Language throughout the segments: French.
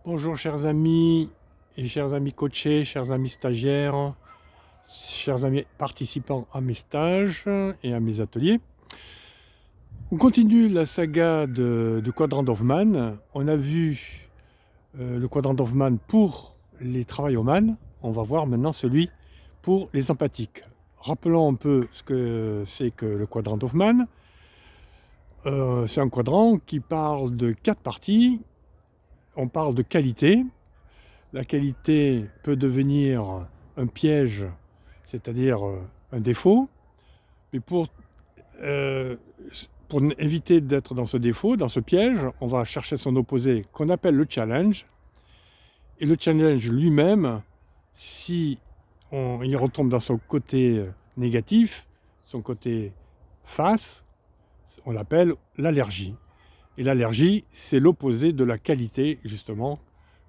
Bonjour chers amis et chers amis coachés, chers amis stagiaires, chers amis participants à mes stages et à mes ateliers. On continue la saga du quadrant d'Hoffmann. On a vu le quadrant d'Hoffmann pour les travaillomans. On va voir maintenant celui pour les empathiques. Rappelons un peu ce que c'est que le quadrant d'Hoffmann. C'est un quadrant qui parle de 4 parties. On parle de qualité. La qualité peut devenir un piège, c'est-à-dire un défaut. Mais pour éviter d'être dans ce défaut, dans ce piège, on va chercher son opposé qu'on appelle le challenge. Et le challenge lui-même, si il retombe dans son côté négatif, son côté face, on l'appelle l'allergie. Et l'allergie, c'est l'opposé de la qualité, justement,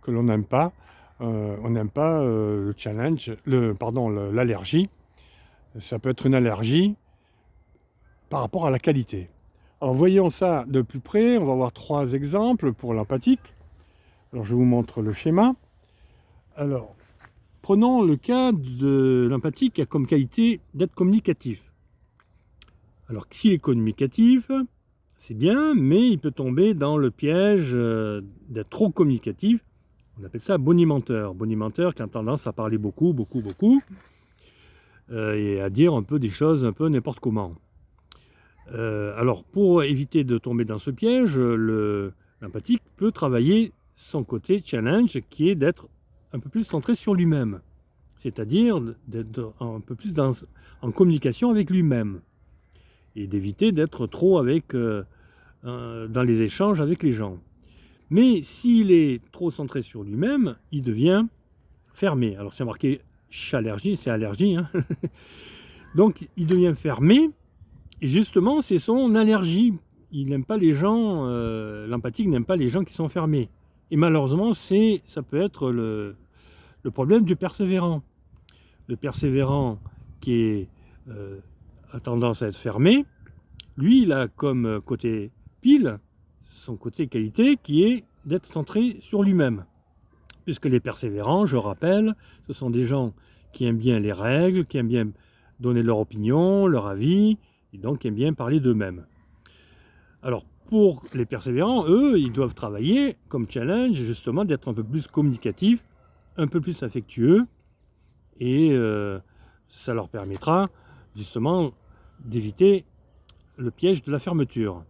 que l'on n'aime pas. On n'aime pas le challenge, l'allergie. Ça peut être une allergie par rapport à la qualité. Alors voyons ça de plus près. On va voir 3 exemples pour l'empathique. Alors je vous montre le schéma. Alors, prenons le cas de l'empathique qui a comme qualité d'être communicatif. Alors s'il est communicatif, c'est bien, mais il peut tomber dans le piège d'être trop communicatif. On appelle ça bonimenteur. Bonimenteur qui a tendance à parler beaucoup, et à dire un peu des choses un peu n'importe comment. Alors pour éviter de tomber dans ce piège, l'empathique peut travailler son côté challenge qui est d'être un peu plus centré sur lui-même. C'est-à-dire d'être un peu plus en communication avec lui-même. Et d'éviter d'être trop dans les échanges avec les gens. Mais s'il est trop centré sur lui-même, il devient fermé. Alors c'est marqué challergie, c'est allergie. Hein. Donc il devient fermé, et justement c'est son allergie. Il n'aime pas les gens, l'empathique n'aime pas les gens qui sont fermés. Et malheureusement, ça peut être le problème du persévérant. Le persévérant qui a tendance à être fermé, lui il a comme côté pile, son côté qualité qui est d'être centré sur lui-même. Puisque les persévérants, je rappelle, ce sont des gens qui aiment bien les règles, qui aiment bien donner leur opinion, leur avis, et donc qui aiment bien parler d'eux-mêmes. Alors pour les persévérants, eux, ils doivent travailler comme challenge justement d'être un peu plus communicatifs, un peu plus affectueux, et ça leur permettra justement d'éviter le piège de la fermeture.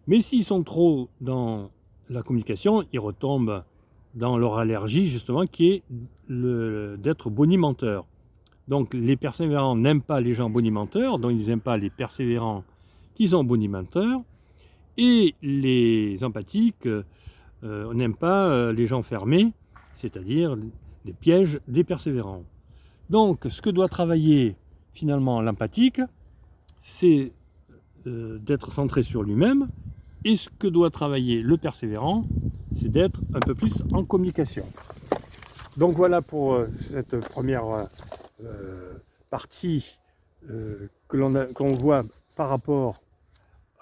Mais s'ils sont trop dans la communication, ils retombent dans leur allergie, justement, qui est d'être bonimenteur. Donc les persévérants n'aiment pas les gens bonimenteurs, donc ils n'aiment pas les persévérants qui sont bonimenteurs, et les empathiques n'aiment pas les gens fermés, c'est-à-dire les pièges des persévérants. Donc ce que doit travailler finalement l'empathique, c'est d'être centré sur lui-même. Et ce que doit travailler le persévérant, c'est d'être un peu plus en communication. Donc voilà pour cette première partie qu'on voit par rapport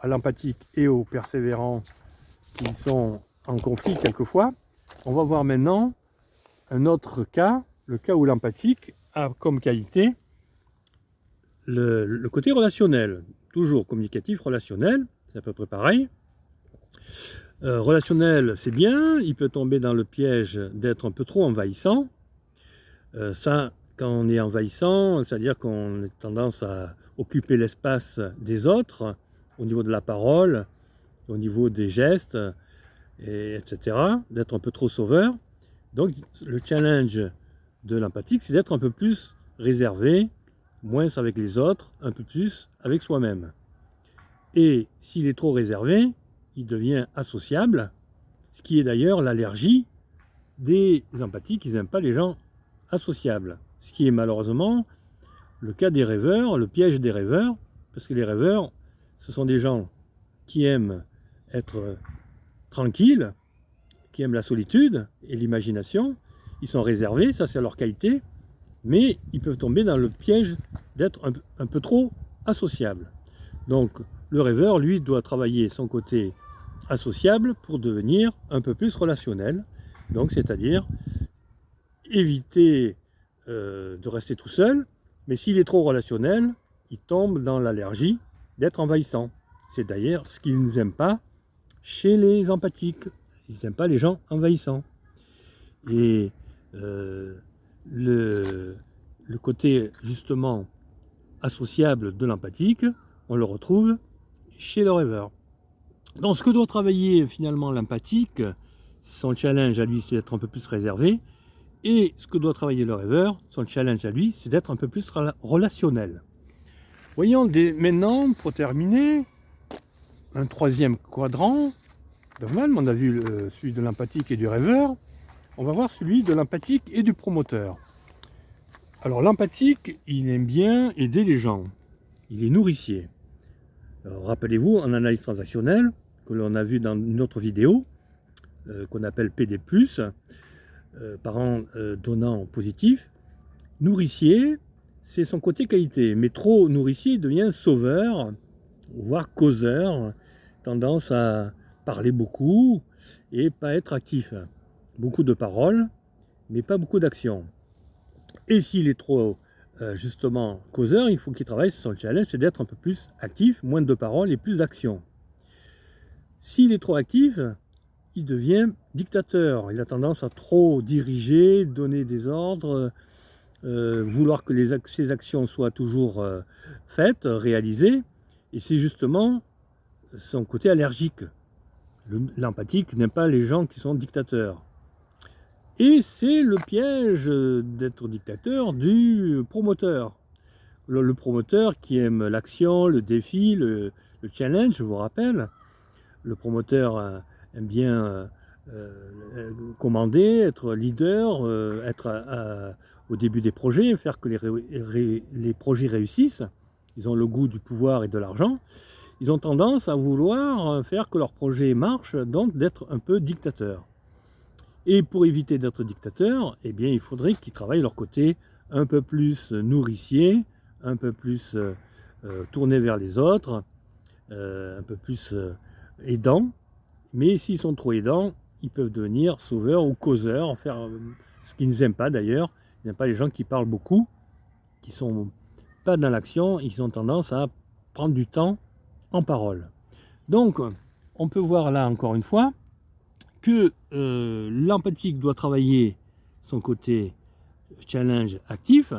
à l'empathique et au persévérant qui sont en conflit quelquefois. On va voir maintenant un autre cas, le cas où l'empathique a comme qualité le côté relationnel. Toujours communicatif, relationnel, c'est à peu près pareil. Relationnel, c'est bien, il peut tomber dans le piège d'être un peu trop envahissant. Ça, quand on est envahissant, c'est-à-dire qu'on a tendance à occuper l'espace des autres, au niveau de la parole, au niveau des gestes, etc., d'être un peu trop sauveur. Donc le challenge de l'empathique, c'est d'être un peu plus réservé, moins avec les autres, un peu plus avec soi-même. Et s'il est trop réservé, il devient associable, ce qui est d'ailleurs l'allergie des empathiques, ils n'aiment pas les gens associables. Ce qui est malheureusement le cas des rêveurs, le piège des rêveurs, parce que les rêveurs, ce sont des gens qui aiment être tranquilles, qui aiment la solitude et l'imagination. Ils sont réservés, ça c'est leur qualité, mais ils peuvent tomber dans le piège d'être un peu trop associables. Donc le rêveur, lui, doit travailler son côté associable pour devenir un peu plus relationnel Donc c'est-à-dire éviter de rester tout seul, mais s'il est trop relationnel, il tombe dans l'allergie d'être envahissant. C'est d'ailleurs ce qu'ils n'aiment pas chez les empathiques. Ils n'aiment pas les gens envahissants. Et le côté justement associable de l'empathique, on le retrouve chez le rêveur. Donc ce que doit travailler finalement l'empathique, son challenge à lui, c'est d'être un peu plus réservé. Et ce que doit travailler le rêveur, son challenge à lui, c'est d'être un peu plus relationnel. Voyons maintenant, pour terminer, un troisième quadrant. On a vu celui de l'empathique et du rêveur. On va voir celui de l'empathique et du promoteur. Alors l'empathique, il aime bien aider les gens. Il est nourricier. Rappelez-vous, en analyse transactionnelle, que l'on a vu dans une autre vidéo, qu'on appelle PD+, parent donnant positif, nourricier, c'est son côté qualité. Mais trop nourricier, il devient sauveur, voire causeur, tendance à parler beaucoup et pas être actif. Beaucoup de paroles, mais pas beaucoup d'action. Et s'il est trop justement causeur, il faut qu'il travaille sur son challenge, c'est d'être un peu plus actif, moins de paroles et plus d'action. S'il est trop actif, il devient dictateur. Il a tendance à trop diriger, donner des ordres, vouloir que ses actions soient toujours faites, réalisées. Et c'est justement son côté allergique. L'empathique n'aime pas les gens qui sont dictateurs. Et c'est le piège d'être dictateur du promoteur. Le promoteur qui aime l'action, le défi, le challenge, je vous rappelle. Le promoteur aime bien commander, être leader, être au début des projets, faire que les projets réussissent. Ils ont le goût du pouvoir et de l'argent. Ils ont tendance à vouloir faire que leur projet marche, donc d'être un peu dictateur. Et pour éviter d'être dictateur, eh bien, il faudrait qu'ils travaillent leur côté un peu plus nourricier, un peu plus tourné vers les autres, un peu plus aidant. Mais s'ils sont trop aidants, ils peuvent devenir sauveurs ou causeurs, faire ce qu'ils n'aiment pas d'ailleurs. Ils n'aiment pas les gens qui parlent beaucoup, qui ne sont pas dans l'action et qui ont tendance à prendre du temps en parole. Donc, on peut voir là encore une fois que l'empathique doit travailler son côté challenge actif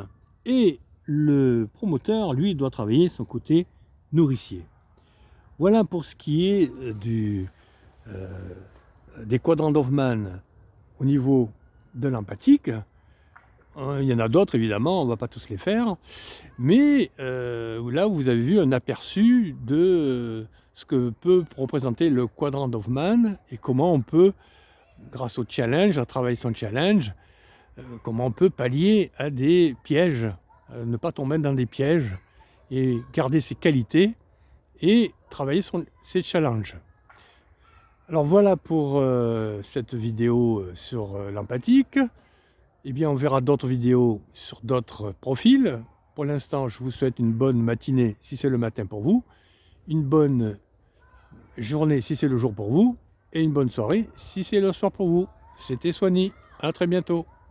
et le promoteur, lui, doit travailler son côté nourricier. Voilà pour ce qui est des quadrants d'Hoffmann au niveau de l'empathique. Il y en a d'autres, évidemment, on ne va pas tous les faire. Mais là, vous avez vu un aperçu de ce que peut représenter le quadrant d'Hoffmann et comment on peut, grâce au challenge, à travailler son challenge, comment on peut pallier à des pièges, ne pas tomber dans des pièges et garder ses qualités et travailler ses challenges. Alors voilà pour cette vidéo sur l'empathique. Eh bien, on verra d'autres vidéos sur d'autres profils. Pour l'instant, je vous souhaite une bonne matinée si c'est le matin pour vous, une bonne journée si c'est le jour pour vous, et une bonne soirée si c'est le soir pour vous. C'était Soigny. À très bientôt.